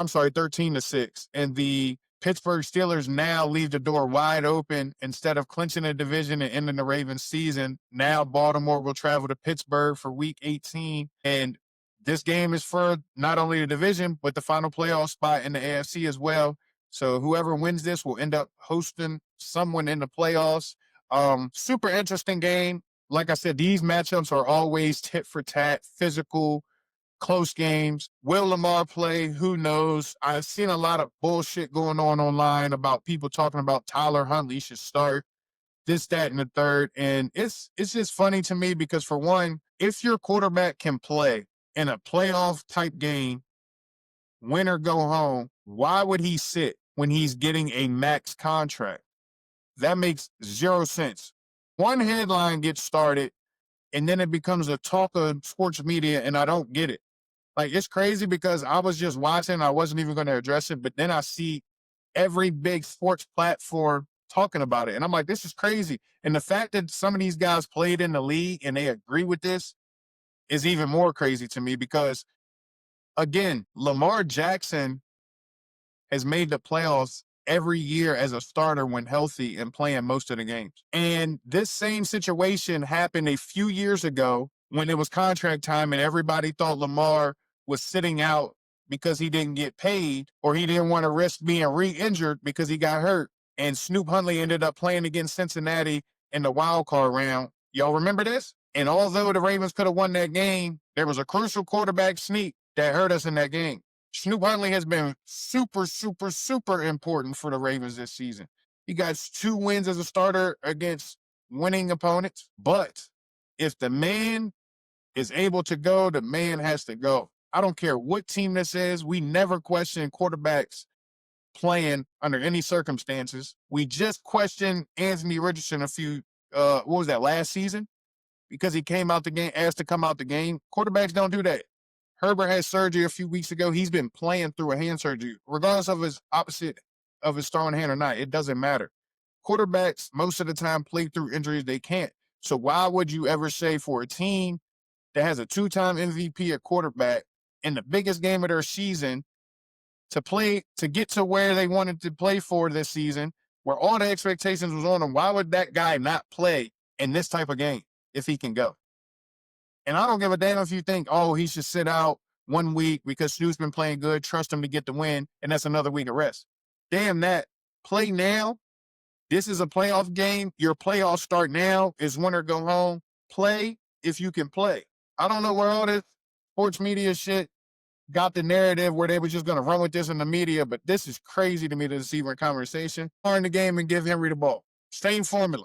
I'm sorry, 13-6. And the Pittsburgh Steelers now leave the door wide open. Instead of clinching a division and ending the Ravens season, now Baltimore will travel to Pittsburgh for week 18. And this game is for not only the division, but the final playoff spot in the AFC as well. So whoever wins this will end up hosting someone in the playoffs. Super interesting game. Like I said, these matchups are always tit for tat, physical, close games. Will Lamar play? Who knows? I've seen a lot of bullshit going on online about people talking about Tyler Huntley should start this, that, and the third. And it's just funny to me because, for one, if your quarterback can play in a playoff type game, win or go home, why would he sit when he's getting a max contract? That makes zero sense. One headline gets started and then it becomes a talk of sports media, and I don't get it. Like, it's crazy because I was just watching. I wasn't even going to address it, but then I see every big sports platform talking about it. And I'm like, this is crazy. And the fact that some of these guys played in the league and they agree with this is even more crazy to me because, again, Lamar Jackson has made the playoffs every year as a starter when healthy and playing most of the games. And this same situation happened a few years ago when it was contract time and everybody thought Lamar was sitting out because he didn't get paid or he didn't want to risk being re-injured because he got hurt. And Snoop Huntley ended up playing against Cincinnati in the wild card round. Y'all remember this? And although the Ravens could have won that game, there was a crucial quarterback sneak that hurt us in that game. Snoop Huntley has been super, super, super important for the Ravens this season. He got 2 wins as a starter against winning opponents. But if the man is able to go, the man has to go. I don't care what team this is. We never question quarterbacks playing under any circumstances. We just questioned Anthony Richardson last season? Because he came out the game, asked to come out the game. Quarterbacks don't do that. Herbert had surgery a few weeks ago. He's been playing through a hand surgery, regardless of his opposite of his throwing hand or not. It doesn't matter. Quarterbacks, most of the time, play through injuries they can't. So why would you ever say for a team that has a 2-time MVP at quarterback in the biggest game of their season to get to where they wanted to play for this season, where all the expectations was on them, why would that guy not play in this type of game if he can go? And I don't give a damn if you think, oh, he should sit out 1 week because Snoop's been playing good, trust him to get the win, and that's another week of rest. Damn that. Play now. This is a playoff game. Your playoffs start now. It's win or go home. Play if you can play. I don't know where all this sports media shit got the narrative where they were just going to run with this in the media, but this is crazy to me to see in conversation. Turn the game and give Henry the ball. Same formula.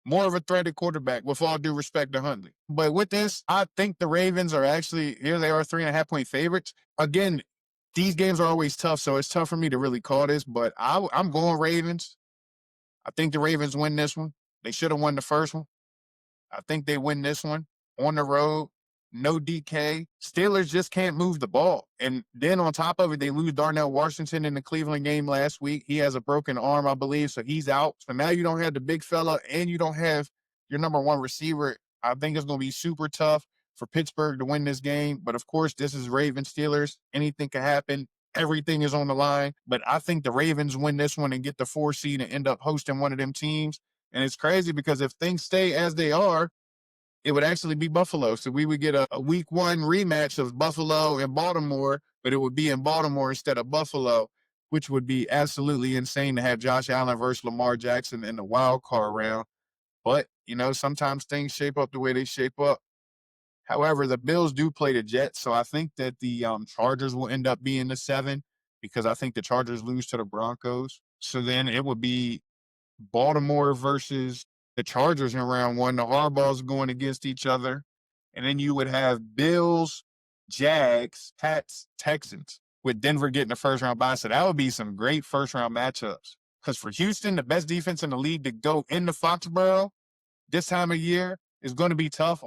More of a threat at quarterback, with all due respect to Huntley. But with this, I think the Ravens are actually, here they are, 3.5-point favorites. Again, these games are always tough, so it's tough for me to really call this, but I'm going Ravens. I think the Ravens win this one. They should have won the first one. I think they win this one on the road. No DK. Steelers just can't move the ball. And then on top of it, they lose Darnell Washington in the Cleveland game last week. He has a broken arm, I believe, so he's out. So now you don't have the big fella and you don't have your number 1 receiver. I think it's going to be super tough for Pittsburgh to win this game. But, of course, this is Ravens Steelers. Anything can happen. Everything is on the line. But I think the Ravens win this one and get the 4 seed and end up hosting one of them teams. And it's crazy because if things stay as they are, it would actually be Buffalo. So we would get a week 1 rematch of Buffalo and Baltimore, but it would be in Baltimore instead of Buffalo, which would be absolutely insane to have Josh Allen versus Lamar Jackson in the wild card round. But, sometimes things shape up the way they shape up. However, the Bills do play the Jets, so I think that the Chargers will end up being the 7 because I think the Chargers lose to the Broncos. So then it would be Baltimore versus the Chargers in round 1. The Harbaughs going against each other. And then you would have Bills, Jags, Pats, Texans, with Denver getting the first round bye. So that would be some great first round matchups. Because for Houston, the best defense in the league, to go into Foxborough this time of year is going to be tough.